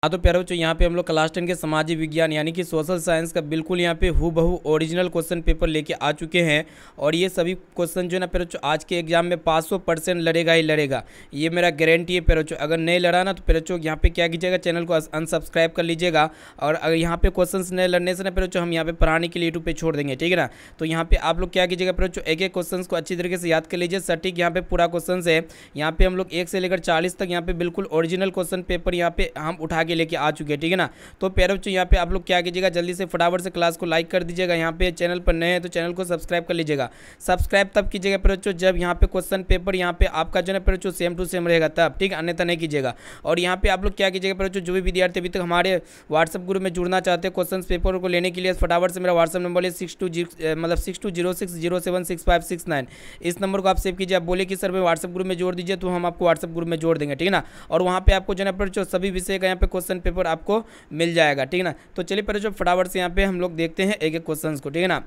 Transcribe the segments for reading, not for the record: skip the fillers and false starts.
हाँ तो प्यारे बच्चों, यहाँ पे हम लोग क्लास 10 के सामाजिक विज्ञान यानी कि सोशल साइंस का बिल्कुल यहाँ पे हूबहू ओरिजिनल क्वेश्चन पेपर लेके आ चुके हैं। और ये सभी क्वेश्चन जो है ना प्यारे बच्चों आज के एग्जाम में 500% लड़ेगा ही लड़ेगा, ये मेरा गारंटी है प्यारे बच्चों। अगर नहीं लड़ा ना तो प्यारे बच्चों यहाँ पे क्या कीजिएगा, चैनल को अनसब्सक्राइब कर लीजिएगा। और अगर यहाँ पे क्वेश्चन नहीं लड़ने से ना प्यारे बच्चों हम यहाँ पे पढ़ाने के लिए यूट्यूब पे छोड़ देंगे, ठीक है ना। तो यहाँ पे आप लोग क्या कीजिएगा प्यारे बच्चों, एक एक क्वेश्चन को अच्छी तरीके से याद कर लीजिए। सटीक यहाँ पे पूरा क्वेश्चन है। यहाँ पे हम लोग 1 से लेकर 40 तक यहाँ पे बिल्कुल ओरिजिनल क्वेश्चन पेपर यहाँ पे हम उठा के लेके आ चुके हैं, ठीक है ना। तो प्यारे बच्चों यहाँ पे आप लोग क्या कीजिएगा, जल्दी से फटाफट से क्लास को लाइक कर दीजिएगा। यहाँ पे चैनल पर नए हैं तो चैनल को सब्सक्राइब कर लीजिएगा। सब्सक्राइब तब कीजिएगा प्यारे बच्चों जब यहाँ पे क्वेश्चन पेपर यहाँ पे आपका जो है प्यारे बच्चों सेम टू सेम रहेगा तब, ठीक है, अन्यथा नहीं कीजिएगा। और यहाँ पे आप लोग क्या कीजिएगा प्यारे बच्चों, जो भी विद्यार्थी अभी तक हमारे व्हाट्सएप ग्रुप में जुड़ना चाहते हैं क्वेश्चन पेपर को लेने के लिए, फटाफट से मेरा व्हाट्सएप नंबर है 6206076569। इस नंबर को आप सेव कीजिए। आप बोले कि सर मैं व्हाट्सएप ग्रुप में जोड़ दीजिए तो हम आपको व्हाट्सएप ग्रुप में जोड़ देंगे, ठीक है ना। और वहाँ पे आपको जो है प्यारे बच्चों सभी विषय का यहाँ पे क्वेश्चन पेपर आपको मिल जाएगा, ठीक है ना। तो चलिए प्यारे बच्चों फटाफट से यहाँ पे हम लोग देखते हैं एक एक क्वेश्चन को, ठीक है ना।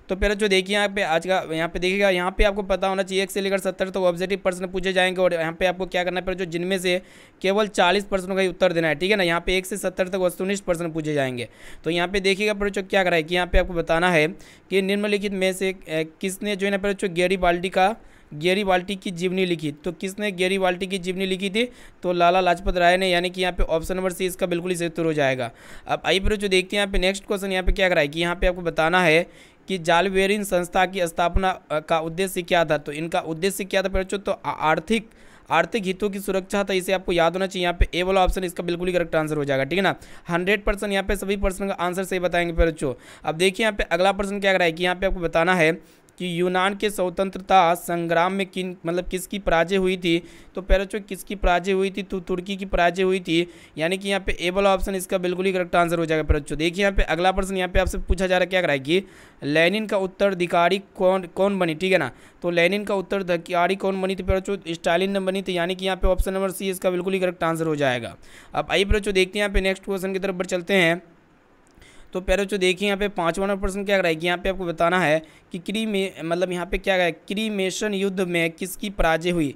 तो प्यारे बच्चों देखिए यहाँ पे आज का यहाँ पे देखिएगा, यहाँ पे आपको पता होना चाहिए 1 से लेकर 70 तो ऑब्जेक्टिव प्रश्न पूछे जाएंगे। और यहाँ पे आपको क्या करना है प्यारे बच्चों, जिनमें से केवल 40 प्रश्नों का ही उत्तर देना है, ठीक है ना। यहाँ पे 1 से 70 तक वस्तुनिष्ठ प्रश्न पूछे जाएंगे। तो यहाँ पे देखिएगा प्यारे बच्चों क्या करा है कि यहाँ पे आपको बताना है कि निम्नलिखित में से किसने जो है ना प्यारे बच्चों गैरीबाल्टी की जीवनी लिखी। तो किसने गैरीबाल्टी की जीवनी लिखी थी, तो लाला लाजपत राय ने, यानी कि यहाँ पे ऑप्शन नंबर सी इसका बिल्कुल ही सही उत्तर हो जाएगा। अब आइए फिर जो देखते हैं यहाँ पे नेक्स्ट क्वेश्चन यहाँ पे क्या कराए कि यहाँ पे आपको बताना है कि जालवेरिन संस्था की स्थापना का उद्देश्य क्या था। तो इनका उद्देश्य क्या था बच्चों, तो आर्थिक हितों की सुरक्षा था। इसे आपको याद होना चाहिए। यहाँ पे ए वाला ऑप्शन इसका बिल्कुल ही करेक्ट आंसर हो जाएगा, ठीक है ना। 100% यहाँ पे सभी प्रश्न का आंसर सही बताएंगे बच्चों। अब देखिए यहाँ पे अगला प्रश्न क्या कराए कि यहाँ पे आपको बताना है कि यूनान के स्वतंत्रता संग्राम में किसकी पराजय हुई थी। तो प्यारे बच्चों किसकी पराजय हुई थी, तो तुर्की की पराजय हुई थी। यानी कि यहाँ पे ए वाला ऑप्शन इसका बिल्कुल ही करेक्ट आंसर हो जाएगा प्यारे बच्चों। देखिए यहाँ पे अगला प्रश्न यहाँ पे आपसे पूछा जा रहा है क्या कराए कि लेनिन का उत्तराधिकारी कौन बनी, ठीक है ना। तो लेनिन का उत्तराधिकारी कौन बनी थी प्यारे बच्चों, स्टालिन ने बनी थी। यानी कि यहाँ पे ऑप्शन नंबर सी इसका बिल्कुल ही करेक्ट आंसर हो जाएगा। अब आइए प्यारे बच्चों देखते हैं यहाँ पे नेक्स्ट क्वेश्चन की तरफ बढ़ चलते हैं। तो प्यारे बच्चों देखिए यहाँ पे 5वां प्रश्न क्या कराएगी, यहाँ पे आपको बताना है कि यहाँ पे क्या है, क्रीमेशन युद्ध में किसकी पराजय हुई।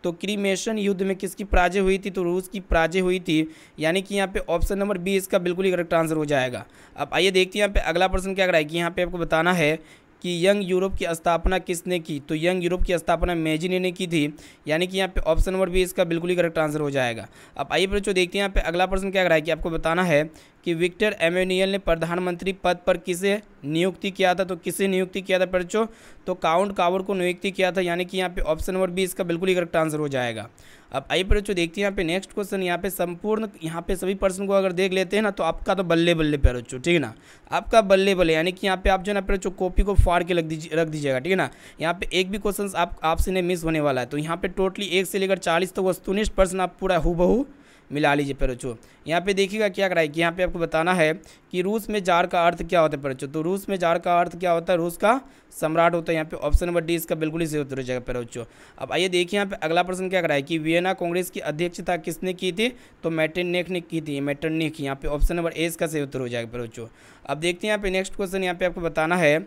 तो क्रीमेशन युद्ध में किसकी पराजय हुई थी, तो रूस की पराजय हुई थी। यानी कि यहाँ पे ऑप्शन नंबर बी इसका बिल्कुल ही करेक्ट आंसर हो जाएगा। अब आइए देखते हैं यहाँ पे अगला प्रश्न क्या कराएगी, यहाँ पे आपको बताना है कि यंग यूरोप की स्थापना किसने की। तो यंग यूरोप की स्थापना मेजिनी ने की थी। यानी कि यहाँ पे ऑप्शन नंबर बी इसका बिल्कुल ही करेक्ट आंसर हो जाएगा। अब आइए बच्चों देखते हैं यहाँ पे अगला प्रश्न क्या कराएगी, आपको बताना है कि विक्टर एमेनुएल ने प्रधानमंत्री पद पर किसे नियुक्ति किया था। तो किसे नियुक्ति किया था बच्चों, तो काउंट कावर को नियुक्ति किया था। यानी कि यहाँ पे ऑप्शन नंबर बी इसका बिल्कुल ही करेक्ट आंसर हो जाएगा। अब आइए बच्चों देखते हैं यहाँ पे नेक्स्ट क्वेश्चन। यहाँ पे संपूर्ण यहाँ पे सभी प्रश्न को अगर देख लेते हैं ना तो आपका तो बल्ले बल्ले प्यारे बच्चों, ठीक है ना, आपका बल्ले बल्ले। यानी कि यहाँ पे आप जो है ना प्यारे बच्चों कॉपी को फाड़ के रख दीजिएगा, ठीक है ना। यहाँ पे एक भी क्वेश्चन आपसे नहीं मिस होने वाला है। तो यहाँ पे टोटली 1 से लेकर 40 तक वस्तुनिष्ठ प्रश्न आप पूरा हूबहू मिला लीजिए प्यारे बच्चों। यहाँ पे देखिएगा क्या कराए कि यहाँ पे आपको बताना है कि रूस में जार का अर्थ क्या होता है प्यारे बच्चों। तो रूस में जार का अर्थ क्या होता है, रूस का सम्राट होता है। यहाँ पे ऑप्शन नंबर डी इसका बिल्कुल ही सही उत्तर हो जाएगा प्यारे बच्चों। अब आइए देखिए यहाँ पे अगला प्रश्न क्या कराए कि वियना कांग्रेस की अध्यक्षता किसने की थी। तो मेटरनिख ने की थी, मेटरनिख। यहाँ पे ऑप्शन नंबर ए इसका सही उत्तर हो जाएगा प्यारे बच्चों। अब देखते हैं यहाँ पे नेक्स्ट क्वेश्चन। यहाँ पे आपको बताना है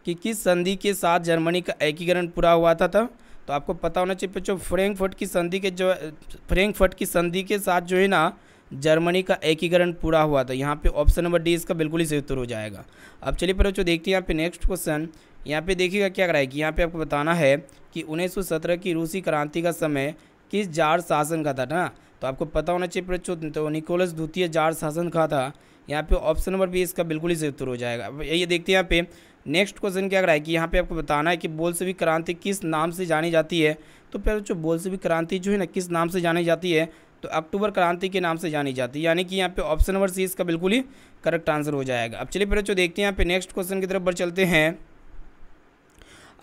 कि किस संधि के साथ जर्मनी का एकीकरण पूरा हुआ था। तो आपको पता होना चाहिए बच्चों फ्रैंकफर्ट की संधि के साथ जो है ना जर्मनी का एकीकरण पूरा हुआ था। यहाँ पे ऑप्शन नंबर डी इसका बिल्कुल ही सही उत्तर हो जाएगा। अब चलिए बच्चों देखते हैं यहाँ पे नेक्स्ट क्वेश्चन। यहाँ पे देखिएगा क्या कराएगी, यहाँ पे आपको बताना है कि 1917 की रूसी क्रांति का समय किस जार शासन का था ना। तो आपको पता होना चाहिए बच्चों, तो निकोलस द्वितीय जार शासन का था। यहाँ पे ऑप्शन नंबर बी इसका बिल्कुल ही सही उत्तर हो जाएगा। अब ये देखते हैं यहाँ पे नेक्स्ट क्वेश्चन क्या कराए कि यहाँ पे आपको बताना है कि बोल्शेविक क्रांति किस नाम से जानी जाती है। तो प्यारे बच्चों बोल्शेविक क्रांति जो है ना किस नाम से जानी जाती है, तो अक्टूबर क्रांति के नाम से जानी जाती है। यानी कि यहाँ पे ऑप्शन नंबर सी इसका बिल्कुल ही करेक्ट आंसर हो जाएगा। अब चलिए प्यारे बच्चों देखते हैं यहाँ पे नेक्स्ट क्वेश्चन की तरफ बढ़ चलते हैं।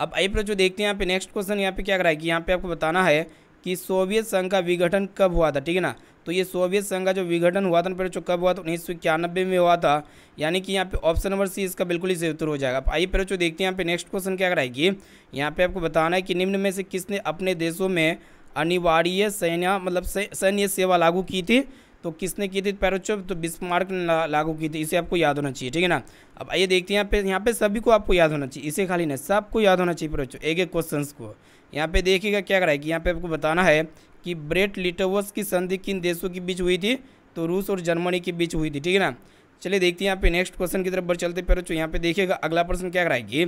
अब आइए प्यारे बच्चों देखते हैं यहाँ पे नेक्स्ट क्वेश्चन। यहाँ पे क्या कराए कि यहाँ पे आपको बताना है कि सोवियत संघ का विघटन कब हुआ था, ठीक है ना। तो ये सोवियत संघ का जो विघटन हुआ था प्यारे बच्चों कब हुआ था, 1991 में हुआ था। यानी कि यहाँ पे ऑप्शन नंबर सी इसका बिल्कुल ही सही उत्तर हो जाएगा। आइए प्यारे बच्चों देखते हैं यहाँ पे नेक्स्ट क्वेश्चन क्या कराएगी। यहाँ पे आपको बताना है कि निम्न में से किसने अपने देशों में अनिवार्य सैन्य सेवा लागू की थी। तो किसने की थी प्यारे बच्चों, तो बिस्मार्क ने लागू की थी। इसे आपको याद होना चाहिए, ठीक है ना। अब आइए देखते हैं यहाँ पे सभी को आपको याद होना चाहिए, इसे खाली नहीं सबको याद होना चाहिए प्यारे बच्चों एक एक क्वेश्चन को। यहाँ पे देखिएगा क्या कराएगी, यहाँ पे आपको बताना है कि ब्रेट लिटोवस की संधि किन देशों के बीच हुई थी, तो रूस और जर्मनी के बीच हुई थी, ठीक है ना। चलिए देखते हैं यहाँ पे नेक्स्ट क्वेश्चन की तरफ बढ़ चलते हैं। बच्चों यहाँ पे देखिएगा अगला प्रश्न क्या कराएगी,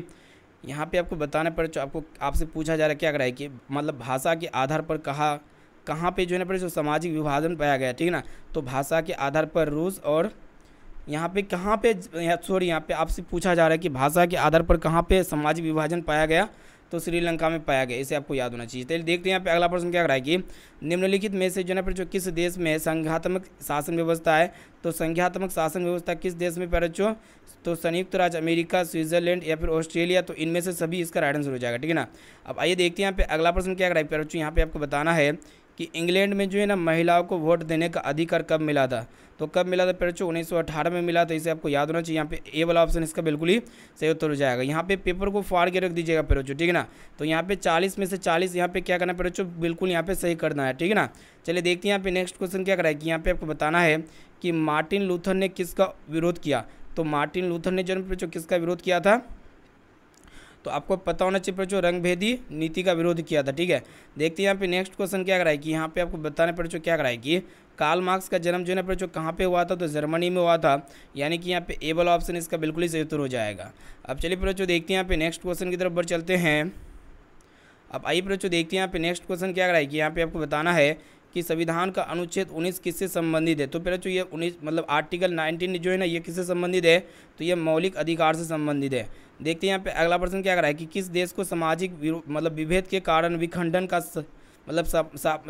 यहाँ पे आपको बताना पड़े, आपको आपसे पूछा जा रहा है क्या कराए कि मतलब भाषा के आधार पर कहाँ पे जो है ना जो सामाजिक विभाजन पाया गया, ठीक है ना। तो भाषा के आधार पर रूस और यहाँ पे कहाँ पे यहाँ पे आपसे पूछा जा रहा है कि भाषा के आधार पर कहाँ पे सामाजिक विभाजन पाया गया, तो श्रीलंका में पाया गया। इसे आपको याद होना चाहिए। तो देखते हैं यहाँ पे अगला प्रश्न क्या कराए कि निम्नलिखित में से जो है जो किस देश में संघात्मक शासन व्यवस्था है, तो संघात्मक शासन व्यवस्था किस देश में पाया बच्चों, तो संयुक्त राज्य अमेरिका, स्विट्जरलैंड या फिर ऑस्ट्रेलिया, तो इनमें से सभी इसका राइट आंसर हो जाएगा, ठीक है ना। अब आइए देखते हैं यहाँ पे अगला प्रश्न क्या कराए बच्चों, यहाँ पे आपको बताना है कि इंग्लैंड में जो है ना महिलाओं को वोट देने का अधिकार कब मिला था, तो कब मिला था बच्चों, 1918 में मिला था। इसे आपको याद होना चाहिए। यहाँ पे ए वाला ऑप्शन इसका बिल्कुल ही सही उत्तर हो जाएगा। यहाँ पे पेपर को फाड़ के रख दीजिएगा बच्चों, ठीक है ना। तो यहाँ पे 40 में से 40 यहाँ पे क्या करना है बच्चों, बिल्कुल यहाँ पे सही करना है, ठीक है ना। चलिए देखते हैं यहाँ पे नेक्स्ट क्वेश्चन क्या कराएगी। यहाँ पे आपको बताना है कि मार्टिन लूथर ने किसका विरोध किया, तो मार्टिन लूथर ने जो बच्चों किसका विरोध किया था, तो आपको पता होना चाहिए बच्चों रंगभेदी नीति का विरोध किया था, ठीक है। देखते हैं यहाँ पे नेक्स्ट क्वेश्चन क्या कराएगी। यहाँ पे आपको बताना बच्चों क्या कराएगी, कार्ल मार्क्स का जन्म जो है ना बच्चों कहाँ पे हुआ था, तो जर्मनी में हुआ था। यानी कि यहाँ पे ए वाला ऑप्शन इसका बिल्कुल ही सही उत्तर हो जाएगा। अब चलिए बच्चों देखते हैं यहाँ पे नेक्स्ट क्वेश्चन की तरफ बढ़ चलते हैं। अब आइए बच्चों देखते हैं यहाँ पे नेक्स्ट क्वेश्चन क्या कराएगी। यहाँ पे आपको बताना है कि संविधान का अनुच्छेद 19 किससे संबंधित है, तो बच्चों ये 19 मतलब आर्टिकल 19 जो है ना ये किससे संबंधित है, तो ये मौलिक अधिकार से संबंधित है। देखते हैं यहाँ पे अगला प्रश्न क्या कराए कि किस देश को सामाजिक मतलब विभेद के कारण विखंडन का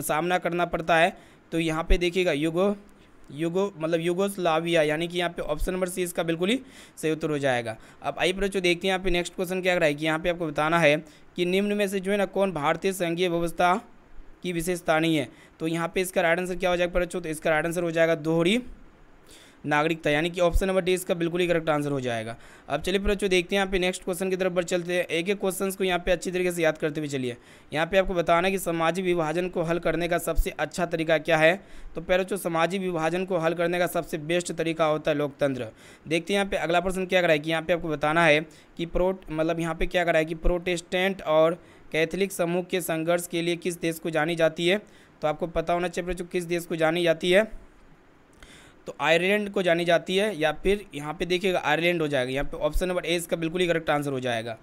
सामना करना पड़ता है, तो यहाँ पे देखिएगा यूगोस्लाविया, यानी कि यहाँ पे ऑप्शन नंबर सी इसका बिल्कुल ही सही उत्तर हो जाएगा। अब आइए बच्चों देखते हैं यहाँ पे नेक्स्ट क्वेश्चन क्या कराएगी। यहाँ पे आपको बताना है कि निम्न में से जो है ना कौन भारतीय संघीय व्यवस्था की विशेषता नहीं है, तो यहाँ पे इसका राइट आंसर क्या हो जाएगा बच्चों, तो इसका राइट आंसर हो जाएगा दोहरी नागरिकता, यानी कि ऑप्शन नंबर डी इसका बिल्कुल ही करेक्ट आंसर हो जाएगा। अब चलिए बच्चों देखते हैं यहाँ पे नेक्स्ट क्वेश्चन की तरफ बढ़ चलते हैं। एक एक क्वेश्चंस को यहाँ पे अच्छी तरीके से याद करते हुए चलिए। यहाँ पे आपको बताना है कि सामाजिक विभाजन को हल करने का सबसे अच्छा तरीका क्या है, तो पहले जो सामाजिक विभाजन को हल करने का सबसे बेस्ट तरीका होता है लोकतंत्र। देखते हैं यहाँ पे अगला प्रश्न क्या कराएगी। यहाँ पे आपको बताना है कि यहाँ पे क्या कराएगी, प्रोटेस्टेंट और कैथोलिक समूह के संघर्ष के लिए किस देश को जानी जाती है, तो आपको पता होना चाहिए बच्चों किस देश को जानी जाती है, तो आयरलैंड को जानी जाती है, या फिर यहाँ पे देखिएगा आयरलैंड हो जाएगा। यहाँ पे ऑप्शन नंबर ए इसका बिल्कुल ही करेक्ट आंसर हो जाएगा।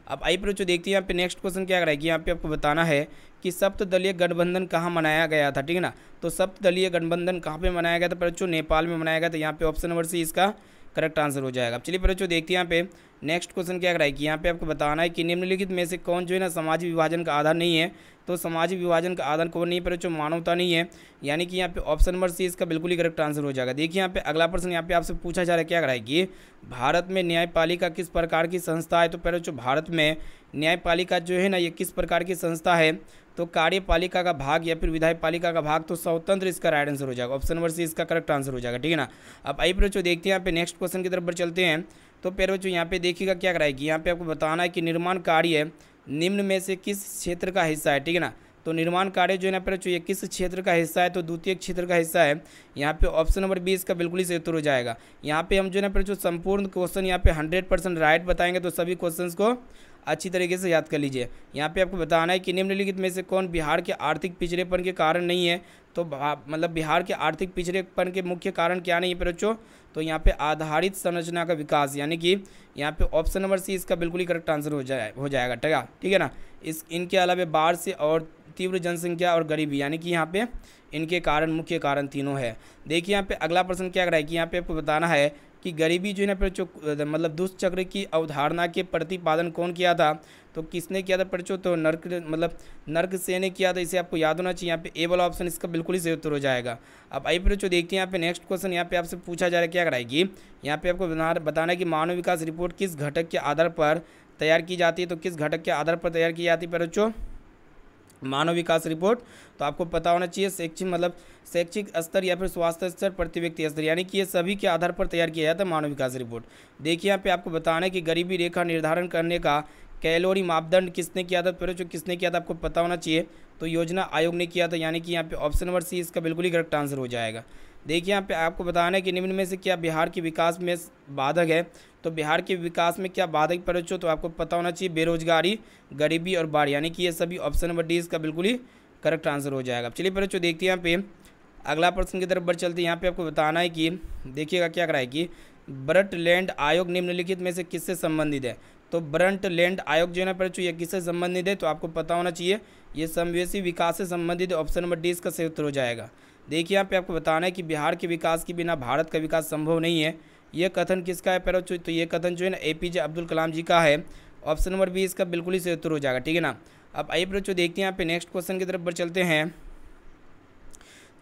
अब आइए बच्चों देखते हैं यहाँ पे नेक्स्ट क्वेश्चन क्या कराएगी। यहाँ पे आपको बताना है कि सप्तदलीय गठबंधन कहाँ मनाया गया था, ठीक है ना। तो सप्तदलीय गठबंधन कहाँ पे मनाया गया था बच्चों, नेपाल में मनाया गया था। यहाँ पे ऑप्शन नंबर सी इसका करेक्ट आंसर हो जाएगा। अब चलिए बच्चों देखते हैं यहाँ पे नेक्स्ट क्वेश्चन क्या कराएगी। यहाँ पे आपको बताना है कि निम्नलिखित में से कौन जो है ना सामाजिक विभाजन का आधार नहीं है, तो सामाजिक विभाजन का आधार कौन नहीं है बच्चों, मानवता नहीं है। यानी कि यहाँ पे ऑप्शन नंबर सी इसका बिल्कुल ही करेक्ट आंसर हो जाएगा। देखिए यहाँ पे अगला प्रश्न यहाँ पे आपसे पूछा जा रहा है क्या कराएगी, भारत में न्यायपालिका किस प्रकार की संस्था है, तो पहले जो भारत में न्यायपालिका जो है ना ये किस प्रकार की संस्था है, तो कार्यपालिका का भाग या फिर विधायपालिका का भाग, तो स्वतंत्र इसका राइट आंसर हो जाएगा। ऑप्शन नंबर सी इसका करेक्ट आंसर हो जाएगा, ठीक है ना। अब आइए बच्चों देखते हैं यहाँ पे नेक्स्ट क्वेश्चन की तरफ बढ़ चलते हैं। तो पहले बच्चों यहाँ पे देखिएगा क्या कराएगी। यहाँ पे आपको बताना है कि निर्माण कार्य निम्न में से किस क्षेत्र का हिस्सा है, ठीक है ना। तो निर्माण कार्य जो है ना बच्चों ये किस क्षेत्र का हिस्सा है, तो द्वितीय क्षेत्र का हिस्सा है। यहाँ पे ऑप्शन नंबर बी इसका बिल्कुल ही सही उत्तर हो जाएगा। यहाँ पे हम जो है ना बच्चों संपूर्ण क्वेश्चन यहाँ पे 100% राइट बताएंगे, तो सभी क्वेश्चंस को अच्छी तरीके से याद कर लीजिए। यहाँ पे आपको बताना है कि निम्नलिखित में से कौन बिहार के आर्थिक पिछड़ेपन के कारण नहीं है, तो मतलब बिहार के आर्थिक पिछड़ेपन के मुख्य कारण क्या नहीं है बच्चों, तो यहाँ पे आधारित संरचना का विकास, यानी कि यहाँ पे ऑप्शन नंबर सी इसका बिल्कुल ही करेक्ट आंसर हो जाएगा, ठीक है ना। इनके अलावा बाढ़ से और तीव्र जनसंख्या और गरीबी, यानी कि यहाँ पे इनके कारण मुख्य कारण तीनों है। देखिए यहाँ पे अगला प्रश्न क्या कराएगी। यहाँ पे आपको बताना है कि गरीबी जो है ना बच्चों मतलब दुष्चक्र की अवधारणा के प्रतिपादन कौन किया था, तो किसने किया था बच्चों, तो नर्कसे ने किया था। इसे आपको याद होना चाहिए। यहाँ पे ए वाला ऑप्शन इसका बिल्कुल ही सही उत्तर हो जाएगा। अब आइए बच्चों देखते हैं यहाँ पे नेक्स्ट क्वेश्चन यहाँ पे आपसे पूछा जा रहा है क्या कराएगी। यहाँ पे आपको बताना है कि मानव विकास रिपोर्ट किस घटक के आधार पर तैयार की जाती है, तो किस घटक के आधार पर तैयार की जाती है बच्चों, मानव विकास रिपोर्ट, तो आपको पता होना चाहिए शैक्षिक स्तर या फिर स्वास्थ्य स्तर, प्रति व्यक्ति स्तर, यानी कि ये सभी के आधार पर तैयार किया जाता है मानव विकास रिपोर्ट। देखिए यहाँ पे आपको बताना है कि गरीबी रेखा निर्धारण करने का कैलोरी मापदंड किसने किया था, पहले जो किसने किया था आपको पता होना चाहिए, तो योजना आयोग ने किया था। यानी कि यहाँ पे ऑप्शन नंबर सी इसका बिल्कुल ही करेक्ट आंसर हो जाएगा। देखिए यहाँ पे आपको बताना है कि निम्न में से क्या बिहार के विकास में बाधक है, तो बिहार के विकास में क्या बाधक बच्चों, तो आपको पता होना चाहिए बेरोजगारी, गरीबी और बाढ़, यानी कि ये सभी ऑप्शन नंबर डी इसका बिल्कुल ही करेक्ट आंसर हो जाएगा। चलिए बच्चों देखते हैं यहाँ पे अगला प्रश्न की तरफ बढ़ चलते हैं। यहाँ पे आपको बताना है कि देखिएगा क्या करा है कि ब्रंटलैंड आयोग निम्नलिखित में से किससे संबंधित है। तो ब्रंटलैंड आयोग जो है ना बच्चों ये किससे संबंधित है, तो आपको पता होना चाहिए ये समावेशी विकास से संबंधित है। ऑप्शन नंबर डी इसका सही उत्तर हो जाएगा। देखिए यहाँ पे आपको बताना है कि बिहार के विकास के बिना भारत का विकास संभव नहीं है। ये कथन किसका है बच्चों, तो ये कथन जो है ना APJ अब्दुल कलाम जी का है। ऑप्शन नंबर बी इसका बिल्कुल ही सही उत्तर हो जाएगा, ठीक है ना। अब आइए बच्चों देखते हैं यहाँ पे नेक्स्ट क्वेश्चन की तरफ बढ़ चलते हैं।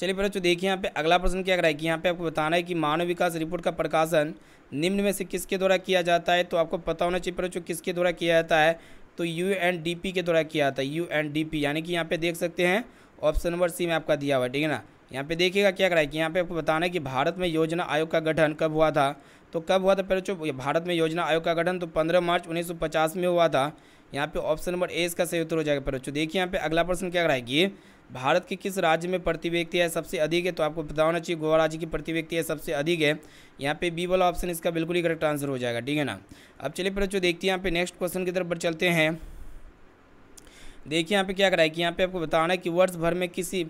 चलिए बच्चों देखिए यहाँ पे अगला प्रश्न क्या कर रहा है कि यहाँ पे आपको बताना है कि मानव विकास रिपोर्ट का प्रकाशन निम्न में से किसके द्वारा किया जाता है। तो आपको पता होना चाहिए बच्चों किसके द्वारा किया जाता है, तो UNDP के द्वारा किया जाता है। UNDP यानी कि यहाँ पे देख सकते हैं ऑप्शन नंबर सी में आपका दिया हुआ है, ठीक है ना। यहाँ पे देखिएगा क्या करा है कि यहाँ पे आपको बताना है कि भारत में योजना आयोग का गठन कब हुआ था। तो कब हुआ था बच्चों, भारत में योजना आयोग का गठन तो 15 मार्च 1950 में हुआ था। यहाँ पे ऑप्शन नंबर ए इसका सही उत्तर हो जाएगा बच्चों। देखिए यहाँ पे अगला प्रश्न क्या करा है कि भारत के किस राज्य में प्रति व्यक्ति है सबसे अधिक है। तो आपको पता होना चाहिए गोवा राज्य की प्रति व्यक्ति है सबसे अधिक है। यहाँ पे बी वाला ऑप्शन इसका बिल्कुल ही करेक्ट आंसर हो जाएगा, ठीक है ना। अब चलिए बच्चों देखते हैं यहाँ पे नेक्स्ट क्वेश्चन की तरफ बढ़ चलते हैं। देखिए यहाँ पे क्या करा है कि यहाँ पे आपको बताना है कि वर्ष भर में किसी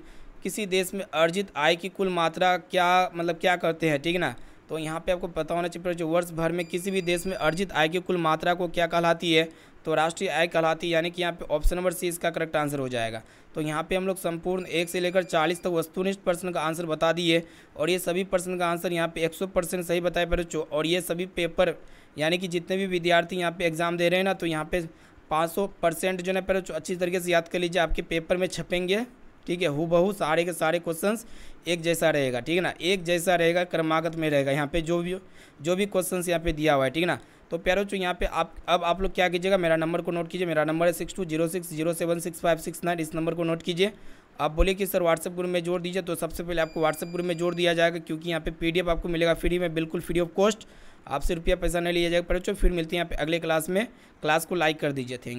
देश में अर्जित आय की कुल मात्रा क्या करते हैं, ठीक है ना। तो यहाँ पे आपको पता होना चाहिए जो वर्ष भर में किसी भी देश में अर्जित आय की कुल मात्रा को क्या कहलाती है, तो राष्ट्रीय आय कहलाती है। यानी कि यहाँ पे ऑप्शन नंबर सी इसका करेक्ट आंसर हो जाएगा। तो यहाँ पे हम लोग संपूर्ण 1 से लेकर 40 तक वस्तुनिष्ठ प्रश्न का आंसर बता दिए और ये सभी प्रश्न का आंसर यहाँ पे 100% सही बताए बच्चों। और ये सभी पेपर यानी कि जितने भी विद्यार्थी यहाँ पे एग्जाम दे रहे हैं ना, तो यहाँ पे 500% जो है बच्चों अच्छी तरीके से याद कर लीजिए, आपके पेपर में छपेंगे, ठीक है। हूबहू सारे के सारे क्वेश्चंस एक जैसा रहेगा, ठीक है ना, एक जैसा रहेगा, क्रमागत में रहेगा। यहाँ पे जो भी क्वेश्चंस यहाँ पे दिया हुआ है, ठीक है ना। तो प्यारो बच्चों यहाँ पे आप लोग क्या कीजिएगा, मेरा नंबर को नोट कीजिए। मेरा नंबर है 6206076569। इस नंबर को नोट कीजिए। आप बोले कि सर व्हाट्सएप ग्रुप में जोड़ दीजिए, तो सबसे पहले आपको व्हाट्सएप ग्रुप में जोड़ दिया जाएगा, क्योंकि यहाँ पे PDF आपको मिलेगा फ्री में, बिल्कुल फ्री ऑफ कॉस्ट। आपसे रुपया पैसा नहीं लिया जाएगा। बच्चों फिर मिलते हैं यहाँ पे अगले क्लास में। क्लास को लाइक कर दीजिए। Thank you.